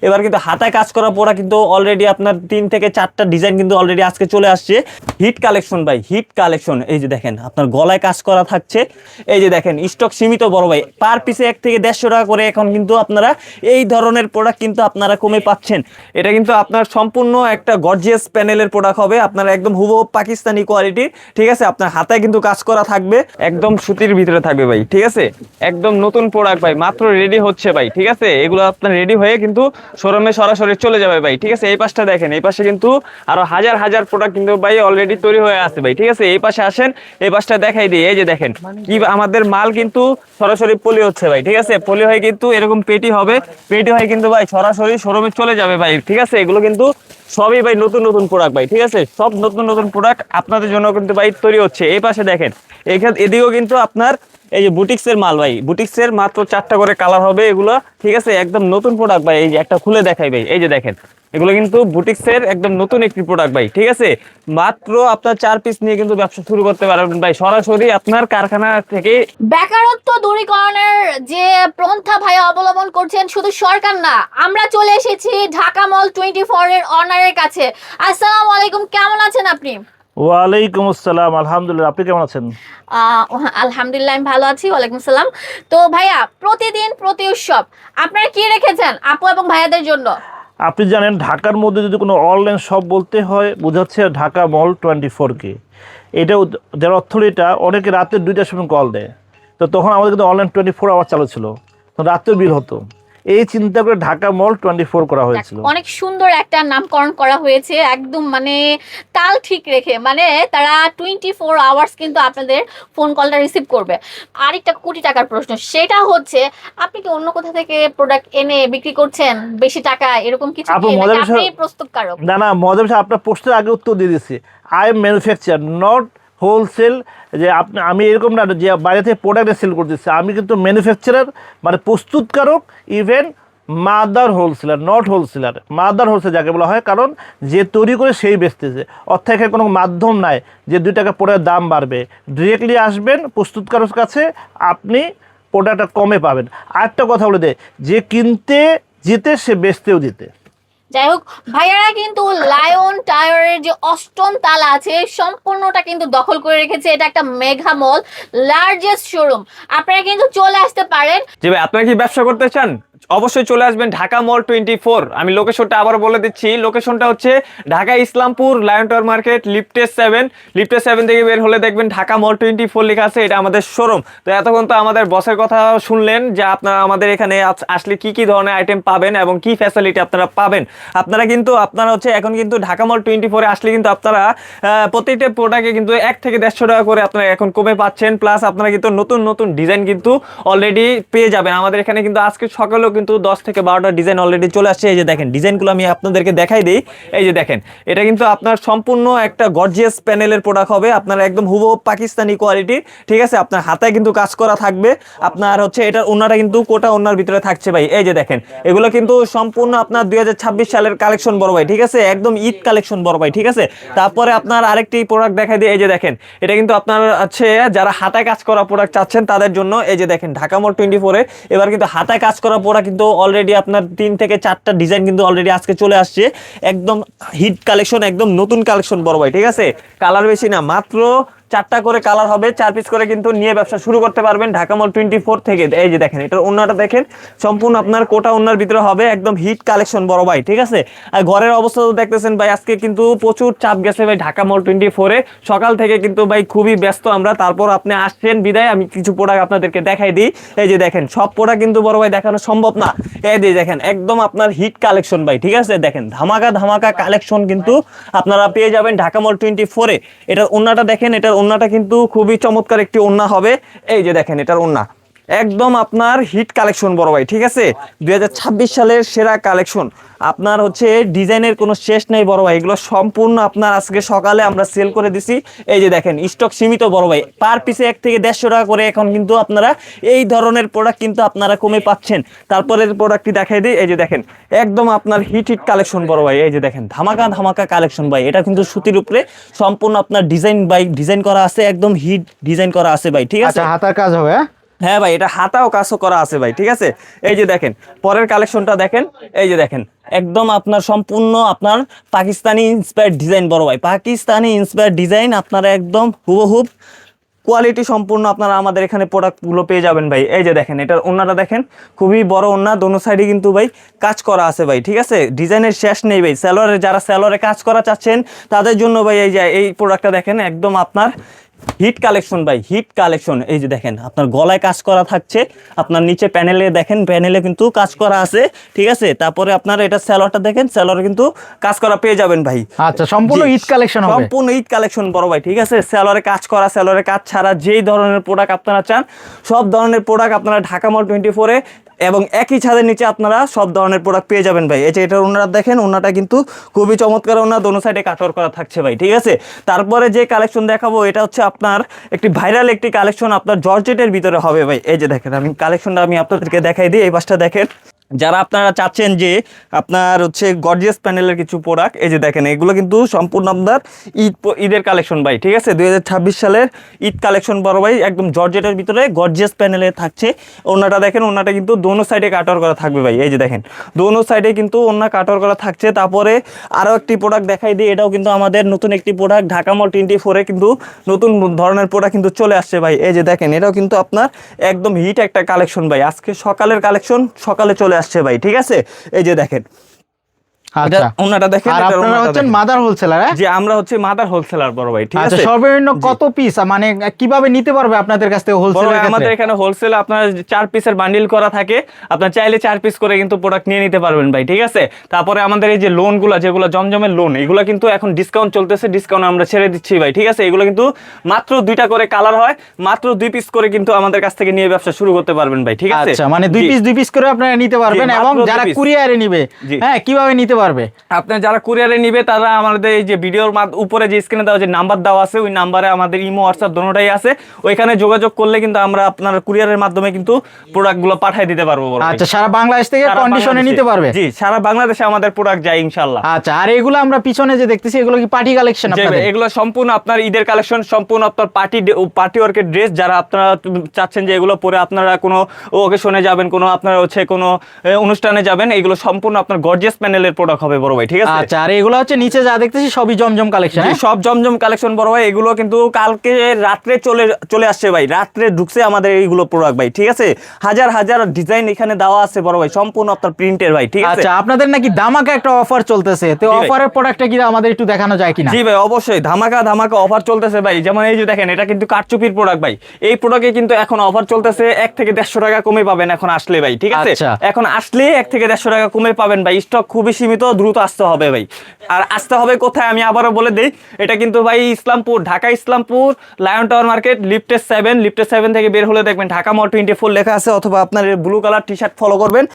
এবার কিন্তু হাতায় কাজ করা পড়া কিন্তু অলরেডি আপনার 3 থেকে 4টা ডিজাইন কিন্তু অলরেডি আজকে চলে আসছে। হিট কালেকশন ভাই, হিট কালেকশন। এই যে দেখেন আপনার গলায় কাজ করা থাকছে। এই যে দেখেন স্টক সীমিত বড় ভাই, পার পিসে 1 থেকে 150 টাকা করে এখন কিন্তু আপনারা এই ধরনের প্রোডাক্ট কিন্তু আপনারা কমে পাচ্ছেন। এটা কিন্তু আপনার সম্পূর্ণ একটা গর্জিয়াস প্যানেলের প্রোডাক্ট হবে, আপনার একদম হুবহু পাকিস্তানি কোয়ালিটি। ঠিক আছে, আপনার হাতায় কিন্তু কাজ করা থাকবে, একদম সুতির ভিতরে থাকবে ভাই। ঠিক আছে, একদম নতুন প্রোডাক্ট ভাই, মাত্র রেডি হচ্ছে ভাই। ঠিক আছে, এগুলো আপনার রেডি হয়ে কিন্তু শোরুমে সরাসরি চলে যাবে ভাই। ঠিক আছে, এই পাশটা দেখেন, এই পাশে কিন্তু আরো হাজার হাজার প্রোডাক্ট কিন্তু ভাই অলরেডি তৈরি হয়ে আছে ভাই। ঠিক আছে, এই পাশে আসেন, এই পাশটা দেখাই দিই। এই যে দেখেন কি আমাদের মাল কিন্তু সরাসরি পলি হচ্ছে ভাই। ঠিক আছে, পলি হয়ে কিন্তু এরকম পেটি হবে, পেটি হয়ে কিন্তু ভাই সরাসরি শোরুমে চলে যাবে ভাই। ঠিক আছে, এগুলো কিন্তু সবই ভাই নতুন নতুন প্রোডাক্ট ভাই। ঠিক আছে, সব নতুন নতুন প্রোডাক্ট আপনাদের জন্য কিন্তু ভাই তৈরি হচ্ছে। এই পাশে দেখেন, এদিকেও কিন্তু আপনার এই যে বুটিক্সের মাল ভাই, বুটিক্সের মাত্র 4টা করে কালার হবে এগুলো। ঠিক আছে, একদম নতুন প্রোডাক্ট ভাই। এই যে একটা খুলে দেখাই ভাই, এই যে দেখেন এগুলো কিন্তু বুটিক্সের একদম নতুন একটি প্রোডাক্ট ভাই। ঠিক আছে, মাত্র আপনার 4 পিস নিয়ে কিন্তু ব্যবসা শুরু করতে পারবেন ভাই, সরাসরি আপনার কারখানা থেকে। বেকারত্ব দূরীকরণের যে পন্থা ভাই অবলম্বন করছেন শুধু সরকার না, আমরা চলে এসেছি ঢাকা মল 24 এর অনারের কাছে। আসসালামু আলাইকুম, কেমন আছেন আপনি? ওয়ালাইকুম আসসালাম, আলহামদুলিল্লাহ। আপনি কেমন আছেন? আলহামদুলিল্লাহ, আমি ভালো আছি। ওয়ালাইকুম আসসালাম। তো ভাইয়া, প্রতিদিন প্রতি উৎসব আপনারা কি রেখেছেন আপু এবং ভাইয়াদের জন্য? আপনি জানেন ঢাকার মধ্যে যদি কোনো অনলাইন শপ বলতে হয় বোঝাচ্ছে ঢাকা মল 24কে। এটা যার অথরিটা অনেকে রাতে 2টার সময় কল দেয়, তো তখন আমাদের কিন্তু অনলাইন 24 আওয়ার চালু ছিল, তো রাতেও বিল হতো। এই চিন্তা করে ঢাকা মল 24 করা হয়েছিল। অনেক সুন্দর একটা নামকরণ করা হয়েছে, একদম মানে তাল ঠিক রেখে, মানে তারা 24 আওয়ার্স কিন্তু আপনাদের ফোন কলটা রিসিভ করবে। আরেকটা কোটি টাকার প্রশ্ন, সেটা হচ্ছে আপনি কি অন্য কোথা থেকে প্রোডাক্ট এনে বিক্রি করছেন বেশি টাকা, এরকম কিছু আপু কি, নাকি মজার আপনি বিষয়, প্রস্তুতকারক? না মজার বিষয়, আপনার পোস্টের আগে উত্তর দিয়ে দিচ্ছি। I am manufacture, not wholesale. যে আমি এরকম না যে বাইরে থেকে প্রোডাক্ট সেল করতেছি, আমি কিন্তু ম্যানুফ্যাকচারার মানে প্রস্তুতকারক, even mother wholesaler, not wholesaler. Mother wholesale যাকে বলা হয়, কারণ যে তৈরি করে সেই বেচতেছে, অর্থাৎ এখানে কোনো মাধ্যম নাই যে 2 টাকা প্রোডাক্টের দাম বাড়বে। ডিরেক্টলি আসবেন প্রস্তুতকারক কাছে, আপনি প্রোডাক্টটা কমে পাবেন। আরেকটা কথা বলে দেয়, যে কিনতে জিতে সে বেচতেও জিতে। যাই হোক, ভাইয়ারা কিন্তু লায়ন টায়ারের যে অষ্টম তালা আছে সম্পূর্ণটা কিন্তু দখল করে রেখেছে। এটা একটা মেগা মল, লার্জেস্ট শোরুম। আপনারা কিন্তু চলে আসতে পারেন। জি ভাই, আপনারা কি ব্যবসা করতে চান? অবশ্যই চলে আসবেন ঢাকা মল 24। আমি লোকেশনটা আবার বলে দিচ্ছি, লোকেশনটা হচ্ছে Dhaka Islampur lion tower market, লিফটের 7। লিফটের 7 থেকে বের হলে দেখবেন ঢাকা মল 24 লেখা আছে, এটা আমাদের শোরুম। তো এতক্ষণ তো আমাদের বসের কথা শুনলেন যে আপনারা আমাদের এখানে আসলে কি কি ধরনের আইটেম পাবেন এবং কি ফ্যাসিলিটি আপনারা পাবেন। আপনারা কিন্তু আপনারা হচ্ছে এখন কিন্তু ঢাকা মল 24 আসলে কিন্তু আপনারা প্রতিটা প্রোডাক্টে কিন্তু 1 থেকে 150 টাকা করে আপনারা এখন কমে পাচ্ছেন। প্লাস আপনারা কিন্তু নতুন নতুন ডিজাইন কিন্তু অলরেডি পেয়ে যাবেন আমাদের এখানে। কিন্তু আজকে সকালেও কিন্তু 10 থেকে 12টা ডিজাইন অলরেডি চলে আসছে। এই যে দেখেন ডিজাইনগুলো আমি আপনাদেরকে দেখাই দিই। এই যে দেখেন, এটা কিন্তু আপনার সম্পূর্ণ একটা গর্জিয়াস প্যানেলের প্রোডাক্ট হবে, আপনার একদম হুবহু পাকিস্তানি কোয়ালিটি। ঠিক আছে, আপনার হাতায় কিন্তু কাজ করা থাকবে, আপনার হচ্ছে এটার ওন্নাটা কিন্তু কোটা ওন্নার ভিতরে থাকছে ভাই। এই যে দেখেন, এগুলো কিন্তু সম্পূর্ণ আপনার 2026 সালের কালেকশন বড় ভাই। ঠিক আছে, একদম ঈদ কালেকশন বড় ভাই। ঠিক আছে, তারপরে আপনার আরেকটি প্রোডাক্ট দেখাই দিই। এই যে দেখেন, এটা কিন্তু আপনার আছে যারা হাতায় কাজ করা প্রোডাক্ট চাচ্ছেন তাদের জন্য। এই যে দেখেন ঢাকা মল 24 এবার কিন্তু হাতায় কাজ করা প্রোডাক্ট কিন্তু অলরেডি আপনার 3 থেকে 4টা ডিজাইন কিন্তু অলরেডি আজকে চলে আসছে। একদম হিট কালেকশন, একদম নতুন কালেকশন বড় ভাই। ঠিক আছে, কালার বেশি না, মাত্র 4টা করে কালার হবে, 4 পিস করে কিন্তু নিয়ে ব্যবসা শুরু করতে পারবেন ঢাকা মল 24 থেকে। এই যে দেখেন, এটার ওন্নাটা দেখেন, সম্পূর্ণ আপনার কোটা ওন্নার ভিতরে হবে, একদম হিট কালেকশন বড় ভাই। ঠিক আছে, আর ঘরের অবস্থা তো দেখতেছেন ভাই, আজকে কিন্তু প্রচুর চাপ গেছে ভাই ঢাকা মল 24 সকাল থেকে কিন্তু ভাই খুবই ব্যস্ত আমরা। তারপর আপনি আসছেন বিদায়, আমি কিছু প্রোডাক্ট আপনাদেরকে দেখাই দিই। এই যে দেখেন, সব প্রোডাক্ট কিন্তু বড় ভাই দেখানো সম্ভব না। এই যে দেখেন, একদম আপনার হিট কালেকশন ভাই। ঠিক আছে, দেখেন ধামাকা ধামাকা কালেকশন কিন্তু আপনারা পেয়ে যাবেন ঢাকা মল 24। এটার ওন্নাটা দেখেন, এটার ওন্নাটা কিন্তু খুবই চমৎকার একটি ওন্না হবে। এই যে দেখেন, এটার ওন্না একদম আপনার হিট কালেকশন বড় ভাই। ঠিক আছে, 2026 সালের সেরা কালেকশন। আপনার হচ্ছে ডিজাইনের কোনো শেষ নেই বড় ভাই, এগুলো সম্পূর্ণ আপনার আজকে সকালে আমরা সেল করে দিছি। এই যে দেখেন স্টক সীমিত বড় ভাই, পার পিসে 1 থেকে 150 টাকা করে এখন কিন্তু আপনারা এই ধরনের প্রোডাক্ট কিন্তু আপনারা কমে পাচ্ছেন। তারপরের প্রোডাক্টটি দেখাই দিই। এই যে দেখেন, একদম আপনার হিট হিট কালেকশন বড় ভাই। এই যে দেখেন ধামাকা ধামাকা কালেকশন ভাই, এটা কিন্তু সুতির উপরে সম্পূর্ণ আপনার ডিজাইন বাই ডিজাইন করা আছে, একদম হিট ডিজাইন করা আছে ভাই। ঠিক আছে, আচ্ছা, হাতার কাজ হবে। হ্যাঁ ভাই, এটা হাতাও কাজও করা আছে ভাই, ঠিক আছে। এই যে দেখেন পরের কালেকশনটা দেখেন, এই যে দেখেন একদম আপনার সম্পূর্ণ আপনার পাকিস্তানি ইন্সপায়ার্ড ডিজাইন বড় ভাই, পাকিস্তানি ইন্সপায়ার্ড ডিজাইন, আপনারা একদম হুবহুব কোয়ালিটি সম্পূর্ণ আপনারা আমাদের এখানে প্রোডাক্টগুলো পেয়ে যাবেন ভাই। এই যে দেখেন এটার ওন্নাটা দেখেন, খুবই বড় ওন্না, দোনো সাইডে কিন্তু ভাই কাজ করা আছে ভাই, ঠিক আছে। ডিজাইনের শেষ নেই ভাই, সালোয়ারে যারা সালোয়ারে কাজ করা চাচ্ছেন তাদের জন্য ভাই এই যে এই প্রোডাক্টটা দেখেন একদম আপনার হিট কালেকশন ভাই, হিট কালেকশন। এই যে দেখেন আপনার গলায় কাজ করা থাকছে, আপনার নিচে প্যানেলে দেখেন, প্যানেলে কিন্তু কাজ করা আছে, ঠিক আছে। তারপরে আপনার এটা সালোয়ারটা দেখেন, সালোয়ারে কিন্তু কাজ করা পেয়ে যাবেন ভাই। আচ্ছা, সম্পূর্ণ জি, ঈদ কালেকশন হবে। সম্পূর্ণ ঈদ কালেকশন বড় ভাই, ঠিক আছে। সালোয়ারে কাজ করা, সালোয়ারে কাজ ছাড়া যেই ধরনের প্রোডাক্ট আপনারা চান সব ধরনের প্রোডাক্ট আপনারা ঢাকা মল 24-এ এবং একই ছাদের নিচে আপনারা সব ধরনের প্রোডাক্ট পেয়ে যাবেন ভাই। এই যে এটার ওনারা দেখেন, ওনাটা কিন্তু খুবই চমৎকার ওনা, দোনো সাইডে কাটওয়ার্ক করা থাকছে ভাই, ঠিক আছে। তারপরে যে কালেকশন দেখাবো এটা হচ্ছে আপনার একটি ভাইরাল একটি কালেকশন, আপনার জর্জেটের ভিতরে হবে ভাই। এই যে দেখেন আমি কালেকশনটা আমি আপনাদেরকে দেখাই দিই, এই পাশটা দেখেন। যারা আপনারা চাচ্ছেন যে আপনার হচ্ছে গর্জিয়াস প্যানেলের কিছু প্রোডাক্ট, এই যে দেখেন এগুলো কিন্তু সম্পূর্ণ আপনার ঈদের কালেকশন ভাই, ঠিক আছে। 2026 সালের ঈদ কালেকশন বড় ভাই, একদম জর্জেটের ভিতরে গর্জিয়াস প্যানেলে থাকছে। ওনাটা দেখেন, ওনাটা কিন্তু দোনো সাইডে কাটওয়ার্ক করা থাকবে ভাই। এই যে দেখেন দোনো সাইডে কিন্তু ওনা কাটওয়ার্ক করা থাকছে। তারপরে আরও একটি প্রোডাক্ট দেখাই দিই, এটাও কিন্তু আমাদের নতুন একটি প্রোডাক্ট, ঢাকা মল 24-এ কিন্তু নতুন ধরনের প্রোডাক্ট কিন্তু চলে আসছে ভাই। এই যে দেখেন এটাও কিন্তু আপনার একদম হিট একটা কালেকশন ভাই, আজকে সকালের কালেকশন, সকালে চলে আসছে ভাই, ঠিক আছে। এই যে দেখেন আচ্ছা, ওনাটা দেখেন, আর এটার আপনারা ওনাটা হচ্ছেন দেখেন। Mother wholesaler? যে আমরা হচ্ছে মাদার হোলসেলার বড় ভাই, ঠিক আচ্ছা, আছে। সর্বনিম্ন কত পিস মানে কিভাবে নিতে পারবে আপনাদের কাছ থেকে বড় হোলসেলের ভাই, আমাদের ক্ষেত্রে? এখানে হোলসেল আপনার 4 পিসের বান্ডিল করা থাকে, আপনার চাইলে 4 পিস করে কিন্তু প্রোডাক্ট নিয়ে নিতে পারবেন ভাই, ঠিক আছে। তারপরে আমাদের এই যে লোনগুলো, যেগুলো জমজমের লোন, এগুলো কিন্তু এখন ডিসকাউন্ট চলতেছে, ডিসকাউন্ট আমরা ছেড়ে দিচ্ছি ভাই, ঠিক আছে। এগুলো কিন্তু মাত্র 2টা করে কালার হয়, মাত্র 2 পিস করে কিন্তু আমাদের কাছ থেকে নিয়ে ব্যবসা শুরু করতে পারবেন ভাই, ঠিক আছে। আচ্ছা, মানে জি। 2 পিস করে আপনারা নিতে পারবেন, জি, এবং মাত্র 2 যারা piece। কুরিয়ারে নিবে, জি। হ্যাঁ, কিভাবে নিতে পারবে? আপনার যারা কুরিয়ারে নিবে তারা আমাদের এই যে ভিডিওর উপরে যে স্ক্রিনে দেওয়া যে নাম্বার দেওয়া আছে, ওই নাম্বারে আমাদের ইমো হোয়াটসঅ্যাপ দোনোটাই আছে, ওইখানে যোগাযোগ করলে কিন্তু আমরা আপনার কুরিয়ারের মাধ্যমে কিন্তু প্রোডাক্টগুলো পাঠিয়ে দিতে পারবো বড় ভাই। আচ্ছা, সারা বাংলাদেশ থেকে সারা কন্ডিশনে বাংলাদেশে। নিতে পারবে? জি, সারা বাংলাদেশে আমাদের প্রোডাক্ট যায় ইনশাআল্লাহ। আচ্ছা, আর এগুলো আমরা পিছনে যে দেখতেছি, এগুলো কি পার্টি কালেকশন যে আপনাদের? এগুলো সম্পূর্ণ আপনার ঈদের কালেকশন, সম্পূর্ণ আপনার পার্টি ওয়ার্কের ড্রেস, যারা আপনারা চাচ্ছেন যে এগুলো পরে আপনারা কোনো ওকেশনে যাবেন, কোনো আপনারা হচ্ছে কোনো অনুষ্ঠানে যাবেন, এগুলো সম্পূর্ণ আপনার গর্জিয়াস প্যানেলের প্রোডাক্ট হবে বড় ভাই, ঠিক আছে। আচ্ছা, আর এগুলো হচ্ছে নিচে যা দেখতেছি সবই জমজম কালেকশন? জি, সব জমজম কালেকশন বড় ভাই। এগুলো কিন্তু কালকে রাত্রে চলে আসছে ভাই, রাত্রে ঢুকছে আমাদের এইগুলো প্রোডাক্ট ভাই, ঠিক আছে। হাজার হাজার ডিজাইন এখানে দেওয়া আছে বড় ভাই, সম্পূর্ণ আপনার প্রিন্টের ভাই, ঠিক আছে। আচ্ছা, আপনাদের নাকি ধামাকা একটা অফার চলতেছে, তো জি ভাই। অফারের প্রোডাক্টটা কি আমাদের একটু দেখানো যায় কিনা? জি ভাই, অবশ্যই ধামাকা ধামাকা অফার চলতেছে ভাই। যেমন এই যে দেখেন, এটা কিন্তু কারচুপির প্রোডাক্ট ভাই, এই প্রোডাক্টে কিন্তু এখন অফার চলতেছে, 1 থেকে 150 টাকা কমে পাবেন এখন আসলে ভাই, ঠিক আছে। আচ্ছা। এখন আসলে 1 থেকে 150 টাকা কমে পাবেন ভাই, স্টক খুবই সীমিত, দ্রুত আসতে হবে ভাই। আর আসতে হবে কোথায় আমি আবারও বলে দেই, এটা কিন্তু ভাই Islampur, Dhaka Islampur lion tower market, লিফটের 7 থেকে বের হলে দেখবেন ঢাকা মল 24 লেখা আছে, অথবা আপনার blue colour T shirt follow করবেন,